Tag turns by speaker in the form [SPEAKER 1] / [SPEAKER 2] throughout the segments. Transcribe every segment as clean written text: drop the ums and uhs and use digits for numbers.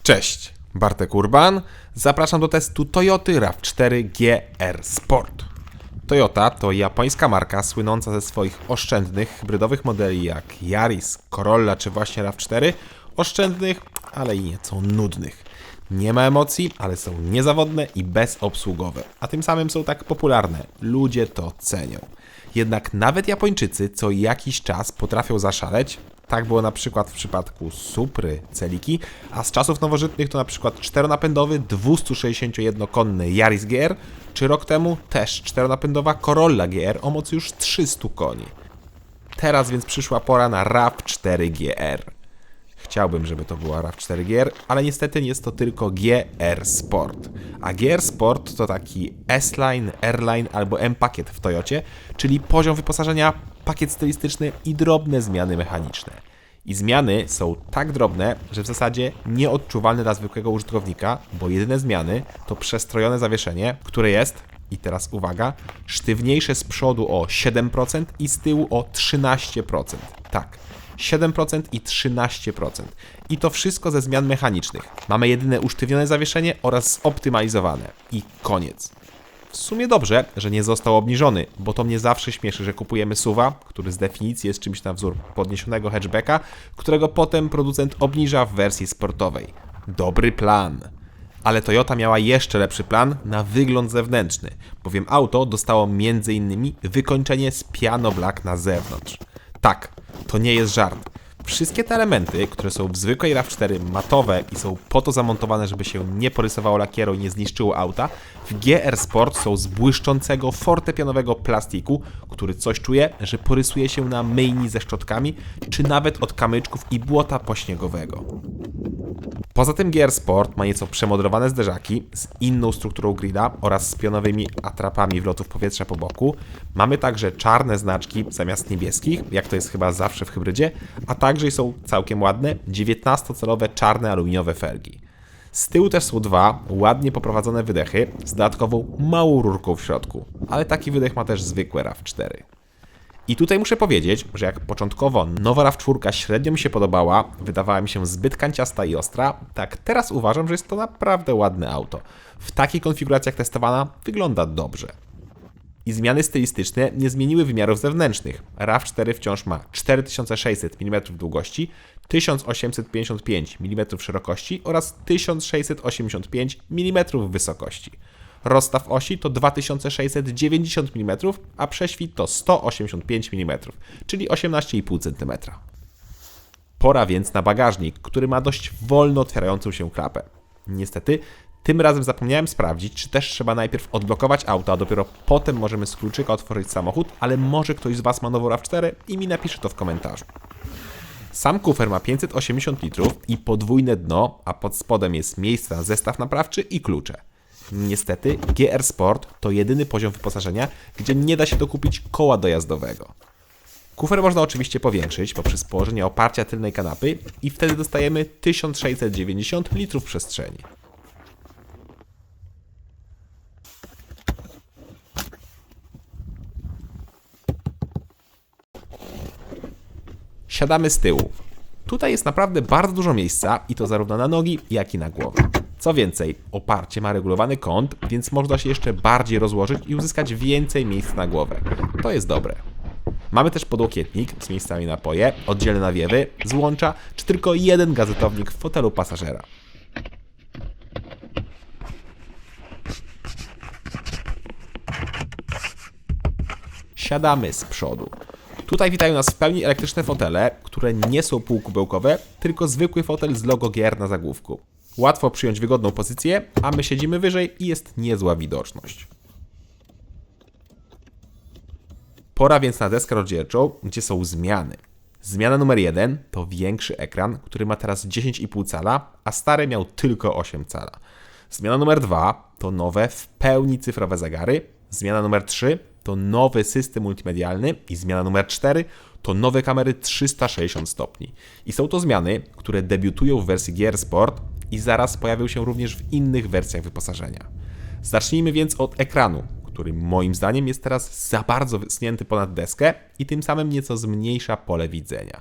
[SPEAKER 1] Cześć, Bartek Urban. Zapraszam do testu Toyoty RAV4 GR Sport. Toyota to japońska marka słynąca ze swoich oszczędnych, hybrydowych modeli jak Yaris, Corolla czy właśnie RAV4. Oszczędnych, ale i nieco nudnych. Nie ma emocji, ale są niezawodne i bezobsługowe, a tym samym są tak popularne. Ludzie to cenią. Jednak nawet Japończycy co jakiś czas potrafią zaszaleć. Tak było na przykład w przypadku Supry Celiki, a z czasów nowożytnych to na przykład 4-napędowy 261-konny Yaris GR, czy rok temu też 4-napędowa Corolla GR o mocy już 300 koni. Teraz więc przyszła pora na RAV4 GR. Chciałbym, żeby to była RAV4 GR, ale niestety jest to tylko GR Sport. A GR Sport to taki S-Line, R-Line albo M-pakiet w Toyocie, czyli poziom wyposażenia, pakiet stylistyczny i drobne zmiany mechaniczne. I zmiany są tak drobne, że w zasadzie nieodczuwalne dla zwykłego użytkownika, bo jedyne zmiany to przestrojone zawieszenie, które jest, i teraz uwaga, sztywniejsze z przodu o 7% i z tyłu o 13%. Tak. 7% i 13%. I to wszystko ze zmian mechanicznych. Mamy jedyne usztywnione zawieszenie oraz zoptymalizowane. I koniec. W sumie dobrze, że nie został obniżony, bo to mnie zawsze śmieszy, że kupujemy SUV-a, który z definicji jest czymś na wzór podniesionego hatchbacka, którego potem producent obniża w wersji sportowej. Dobry plan. Ale Toyota miała jeszcze lepszy plan na wygląd zewnętrzny, bowiem auto dostało m.in. wykończenie z piano black na zewnątrz. Tak, to nie jest żart. Wszystkie te elementy, które są w zwykłej RAV4 matowe i są po to zamontowane, żeby się nie porysowało lakieru i nie zniszczyło auta, w GR Sport są z błyszczącego fortepianowego plastiku, który coś czuje, że porysuje się na myjni ze szczotkami, czy nawet od kamyczków i błota pośniegowego. Poza tym GR Sport ma nieco przemodelowane zderzaki z inną strukturą grilla oraz z pionowymi atrapami wlotów powietrza po boku. Mamy także czarne znaczki zamiast niebieskich, jak to jest chyba zawsze w hybrydzie, a także są całkiem ładne 19-calowe czarne aluminiowe felgi. Z tyłu też są dwa ładnie poprowadzone wydechy z dodatkową małą rurką w środku, ale taki wydech ma też zwykłe RAV4. I tutaj muszę powiedzieć, że jak początkowo nowa RAV4 średnio mi się podobała, wydawała mi się zbyt kanciasta i ostra, tak teraz uważam, że jest to naprawdę ładne auto. W takich konfiguracjach testowana wygląda dobrze. I zmiany stylistyczne nie zmieniły wymiarów zewnętrznych. RAV4 wciąż ma 4600 mm długości, 1855 mm szerokości oraz 1685 mm wysokości. Rozstaw osi to 2690 mm, a prześwit to 185 mm, czyli 18,5 cm. Pora więc na bagażnik, który ma dość wolno otwierającą się klapę. Niestety, tym razem zapomniałem sprawdzić, czy też trzeba najpierw odblokować auto, a dopiero potem możemy z kluczyka otworzyć samochód, ale może ktoś z Was ma nową RAV4 i mi napisze to w komentarzu. Sam kufer ma 580 litrów i podwójne dno, a pod spodem jest miejsce na zestaw naprawczy i klucze. Niestety GR Sport to jedyny poziom wyposażenia, gdzie nie da się dokupić koła dojazdowego. Kufer można oczywiście powiększyć poprzez położenie oparcia tylnej kanapy i wtedy dostajemy 1690 litrów przestrzeni. Siadamy z tyłu. Tutaj jest naprawdę bardzo dużo miejsca i to zarówno na nogi, jak i na głowę. Co więcej, oparcie ma regulowany kąt, więc można się jeszcze bardziej rozłożyć i uzyskać więcej miejsca na głowę. To jest dobre. Mamy też podłokietnik z miejscami na napoje, oddzielne nawiewy, złącza, czy tylko jeden gazetownik w fotelu pasażera. Siadamy z przodu. Tutaj witają nas w pełni elektryczne fotele, które nie są półkubełkowe, tylko zwykły fotel z logo GR na zagłówku. Łatwo przyjąć wygodną pozycję, a my siedzimy wyżej i jest niezła widoczność. Pora więc na deskę rozdzielczą, gdzie są zmiany. Zmiana numer 1 to większy ekran, który ma teraz 10,5 cala, a stary miał tylko 8 cala. Zmiana numer 2 to nowe, w pełni cyfrowe zegary. Zmiana numer 3 to nowy system multimedialny i zmiana numer 4 to nowe kamery 360 stopni. I są to zmiany, które debiutują w wersji GR Sport i zaraz pojawią się również w innych wersjach wyposażenia. Zacznijmy więc od ekranu, który moim zdaniem jest teraz za bardzo wysunięty ponad deskę i tym samym nieco zmniejsza pole widzenia.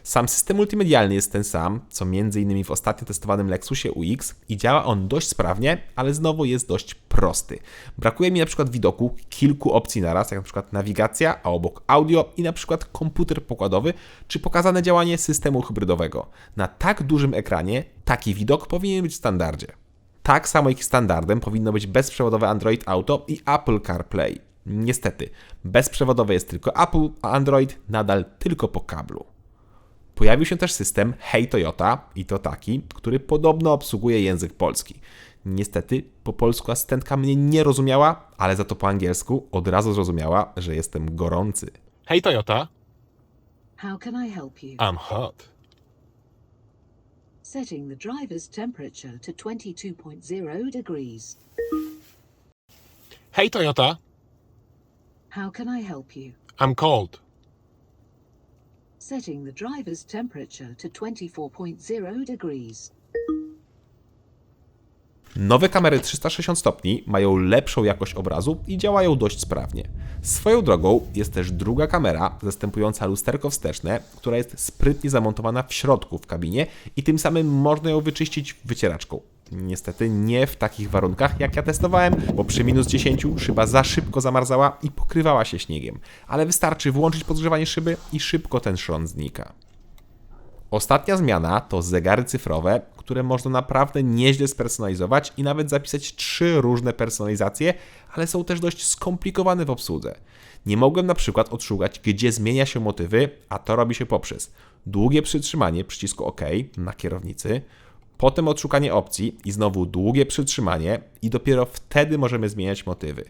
[SPEAKER 1] Sam system multimedialny jest ten sam, co m.in. w ostatnio testowanym Lexusie UX i działa on dość sprawnie, ale znowu jest dość prosty. Brakuje mi na przykład widoku kilku opcji naraz, jak na przykład nawigacja, a obok audio i na przykład komputer pokładowy, czy pokazane działanie systemu hybrydowego. Na tak dużym ekranie taki widok powinien być w standardzie. Tak samo jak standardem powinno być bezprzewodowe Android Auto i Apple CarPlay. Niestety, bezprzewodowe jest tylko Apple, a Android nadal tylko po kablu. Pojawił się też system Hey Toyota i to taki, który podobno obsługuje język polski. Niestety, po polsku asystentka mnie nie rozumiała, ale za to po angielsku od razu zrozumiała, że jestem gorący.
[SPEAKER 2] Hey Toyota,
[SPEAKER 3] How can I help you?
[SPEAKER 2] I'm hot.
[SPEAKER 3] Setting the driver's temperature to 22.0 degrees.
[SPEAKER 2] Hey Toyota,
[SPEAKER 3] How can I help you?
[SPEAKER 2] I'm cold.
[SPEAKER 3] Setting the driver's temperature to 24.0 degrees.
[SPEAKER 1] Nowe kamery 360 stopni mają lepszą jakość obrazu i działają dość sprawnie. Swoją drogą jest też druga kamera zastępująca lusterko wsteczne, która jest sprytnie zamontowana w środku w kabinie i tym samym można ją wyczyścić wycieraczką. Niestety nie w takich warunkach jak ja testowałem, bo przy minus 10 szyba za szybko zamarzała i pokrywała się śniegiem, ale wystarczy włączyć podgrzewanie szyby i szybko ten szron znika. Ostatnia zmiana to zegary cyfrowe, które można naprawdę nieźle spersonalizować i nawet zapisać 3 różne personalizacje, ale są też dość skomplikowane w obsłudze. Nie mogłem na przykład odszukać, gdzie zmienia się motywy, a to robi się poprzez długie przytrzymanie przycisku OK na kierownicy, potem odszukanie opcji i znowu długie przytrzymanie i dopiero wtedy możemy zmieniać motywy.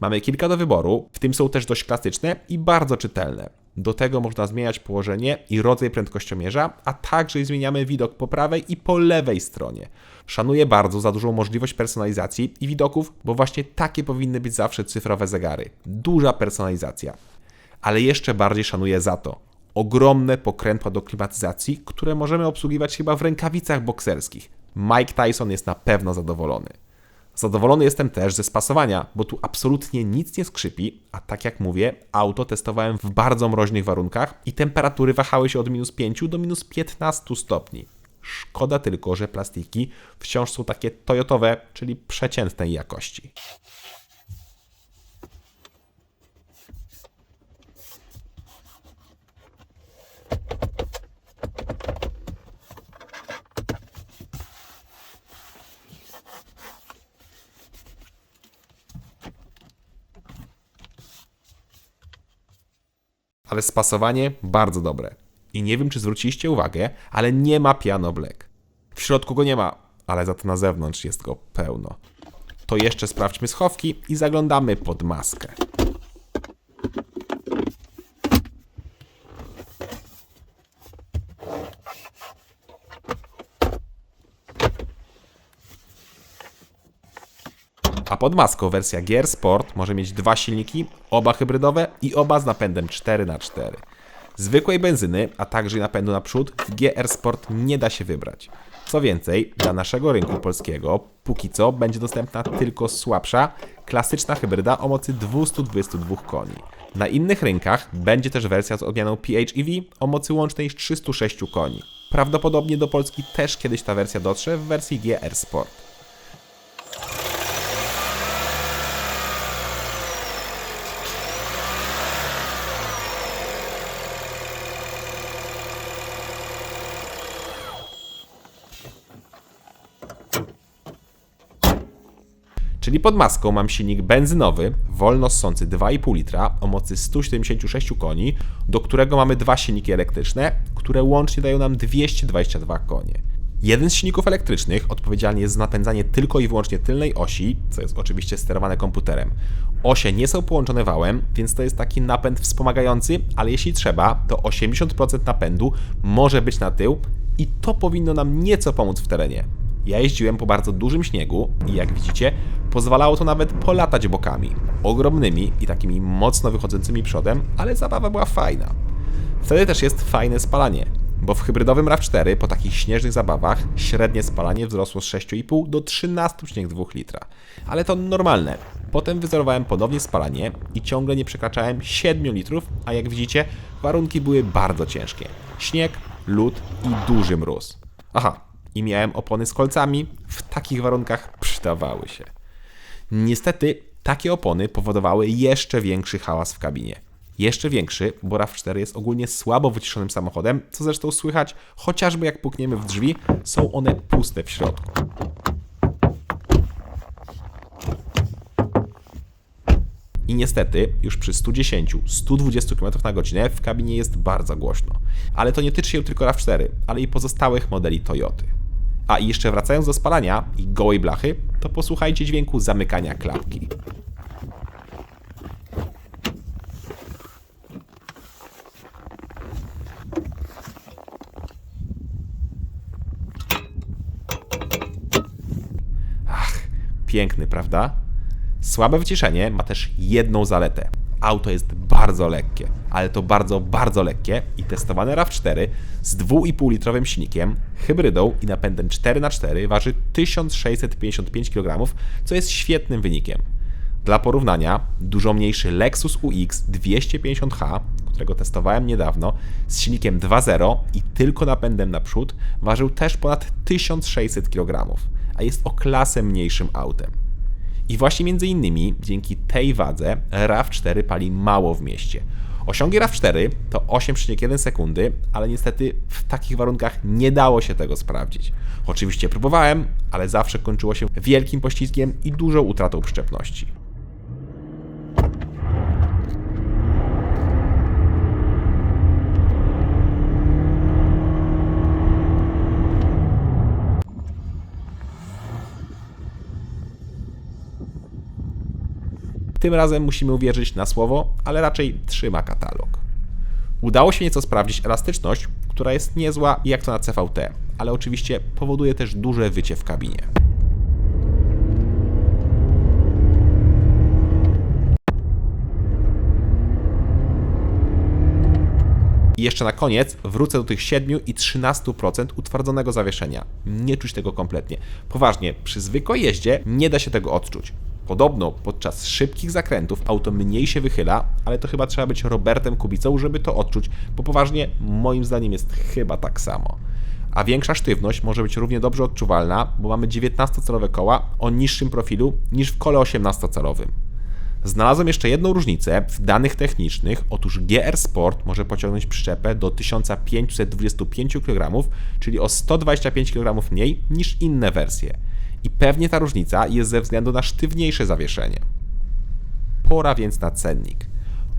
[SPEAKER 1] Mamy kilka do wyboru, w tym są też dość klasyczne i bardzo czytelne. Do tego można zmieniać położenie i rodzaj prędkościomierza, a także zmieniamy widok po prawej i po lewej stronie. Szanuję bardzo za dużą możliwość personalizacji i widoków, bo właśnie takie powinny być zawsze cyfrowe zegary. Duża personalizacja. Ale jeszcze bardziej szanuję za to ogromne pokrętła do klimatyzacji, które możemy obsługiwać chyba w rękawicach bokserskich. Mike Tyson jest na pewno zadowolony. Zadowolony jestem też ze spasowania, bo tu absolutnie nic nie skrzypi, a tak jak mówię, auto testowałem w bardzo mroźnych warunkach i temperatury wahały się od minus 5 do minus 15 stopni. Szkoda tylko, że plastiki wciąż są takie toyotowe, czyli przeciętnej jakości. Ale spasowanie bardzo dobre. I nie wiem, czy zwróciliście uwagę, ale nie ma piano black. W środku go nie ma, ale za to na zewnątrz jest go pełno. To jeszcze sprawdźmy schowki i zaglądamy pod maskę. A pod maską wersja GR Sport może mieć 2 silniki, oba hybrydowe i oba z napędem 4x4. Zwykłej benzyny, a także napędu naprzód w GR Sport nie da się wybrać. Co więcej, dla naszego rynku polskiego póki co będzie dostępna tylko słabsza, klasyczna hybryda o mocy 222 koni. Na innych rynkach będzie też wersja z odmianą PHEV o mocy łącznej 306 koni. Prawdopodobnie do Polski też kiedyś ta wersja dotrze w wersji GR Sport. Czyli pod maską mam silnik benzynowy, wolno ssący 2,5 litra o mocy 176 koni, do którego mamy 2 silniki elektryczne, które łącznie dają nam 222 konie. Jeden z silników elektrycznych odpowiedzialny jest za napędzanie tylko i wyłącznie tylnej osi, co jest oczywiście sterowane komputerem. Osie nie są połączone wałem, więc to jest taki napęd wspomagający, ale jeśli trzeba, to 80% napędu może być na tył i to powinno nam nieco pomóc w terenie. Ja jeździłem po bardzo dużym śniegu i jak widzicie, pozwalało to nawet polatać bokami, ogromnymi i takimi mocno wychodzącymi przodem, ale zabawa była fajna. Wtedy też jest fajne spalanie, bo w hybrydowym RAV4 po takich śnieżnych zabawach średnie spalanie wzrosło z 6,5 do 13,2 litra. Ale to normalne. Potem wyzerowałem ponownie spalanie i ciągle nie przekraczałem 7 litrów, a jak widzicie, warunki były bardzo ciężkie. Śnieg, lód i duży mróz. Aha, i miałem opony z kolcami, w takich warunkach przydawały się. Niestety takie opony powodowały jeszcze większy hałas w kabinie. Jeszcze większy, bo RAV4 jest ogólnie słabo wyciszonym samochodem, co zresztą słychać, chociażby jak pukniemy w drzwi, są one puste w środku. I niestety, już przy 110-120 km/h w kabinie jest bardzo głośno. Ale to nie tyczy się tylko RAV4, ale i pozostałych modeli Toyoty. A i jeszcze wracając do spalania i gołej blachy, to posłuchajcie dźwięku zamykania klapki. Piękny, prawda? Słabe wyciszenie ma też jedną zaletę. Auto jest bardzo lekkie, ale to bardzo, bardzo lekkie i testowane RAV4 z 2,5-litrowym silnikiem, hybrydą i napędem 4x4 waży 1655 kg, co jest świetnym wynikiem. Dla porównania, dużo mniejszy Lexus UX 250h, którego testowałem niedawno, z silnikiem 2.0 i tylko napędem naprzód, ważył też ponad 1600 kg, a jest o klasę mniejszym autem. I właśnie między innymi dzięki tej wadze RAV4 pali mało w mieście. Osiągi RAV4 to 8,1 sekundy, ale niestety w takich warunkach nie dało się tego sprawdzić. Oczywiście próbowałem, ale zawsze kończyło się wielkim poślizgiem i dużą utratą przyczepności. Tym razem musimy uwierzyć na słowo, ale raczej trzyma katalog. Udało się nieco sprawdzić elastyczność, która jest niezła jak to na CVT, ale oczywiście powoduje też duże wycie w kabinie. I jeszcze na koniec wrócę do tych 7 i 13% utwardzonego zawieszenia. Nie czuć tego kompletnie. Poważnie, przy zwykłej jeździe nie da się tego odczuć. Podobno podczas szybkich zakrętów auto mniej się wychyla, ale to chyba trzeba być Robertem Kubicą, żeby to odczuć, bo poważnie moim zdaniem jest chyba tak samo. A większa sztywność może być równie dobrze odczuwalna, bo mamy 19-calowe koła o niższym profilu niż w kole 18-calowym. Znalazłem jeszcze jedną różnicę w danych technicznych. Otóż GR Sport może pociągnąć przyczepę do 1525 kg, czyli o 125 kg mniej niż inne wersje. I pewnie ta różnica jest ze względu na sztywniejsze zawieszenie. Pora więc na cennik.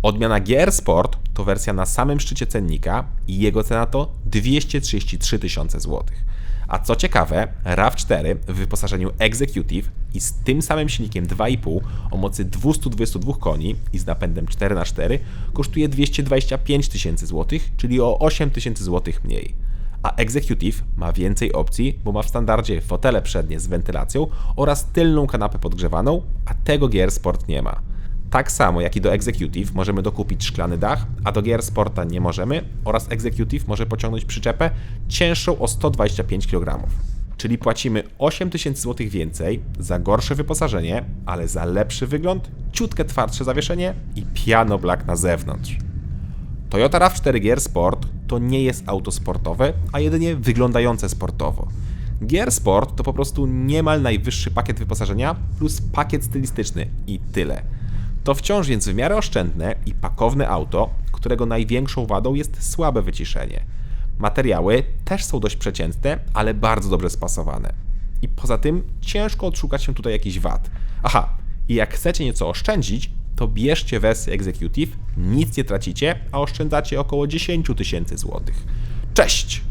[SPEAKER 1] Odmiana GR Sport to wersja na samym szczycie cennika i jego cena to 233 tysiące złotych. A co ciekawe, RAV4 w wyposażeniu Executive i z tym samym silnikiem 2,5 o mocy 222 koni i z napędem 4x4 kosztuje 225 tysięcy złotych, czyli o 8 tysięcy złotych mniej. A Executive ma więcej opcji, bo ma w standardzie fotele przednie z wentylacją oraz tylną kanapę podgrzewaną, a tego GR Sport nie ma. Tak samo jak i do Executive możemy dokupić szklany dach, a do GR Sporta nie możemy oraz Executive może pociągnąć przyczepę cięższą o 125 kg. Czyli płacimy 8 tysięcy złotych więcej za gorsze wyposażenie, ale za lepszy wygląd, ciutkę twardsze zawieszenie i piano black na zewnątrz. Toyota RAV4 GR Sport to nie jest auto sportowe, a jedynie wyglądające sportowo. GR Sport to po prostu niemal najwyższy pakiet wyposażenia plus pakiet stylistyczny i tyle. To wciąż więc w miarę oszczędne i pakowne auto, którego największą wadą jest słabe wyciszenie. Materiały też są dość przeciętne, ale bardzo dobrze spasowane. I poza tym ciężko odszukać się tutaj jakiś wad. Aha, i jak chcecie nieco oszczędzić, to bierzcie wersję Executive, nic nie tracicie, a oszczędzacie około 10 tysięcy złotych. Cześć!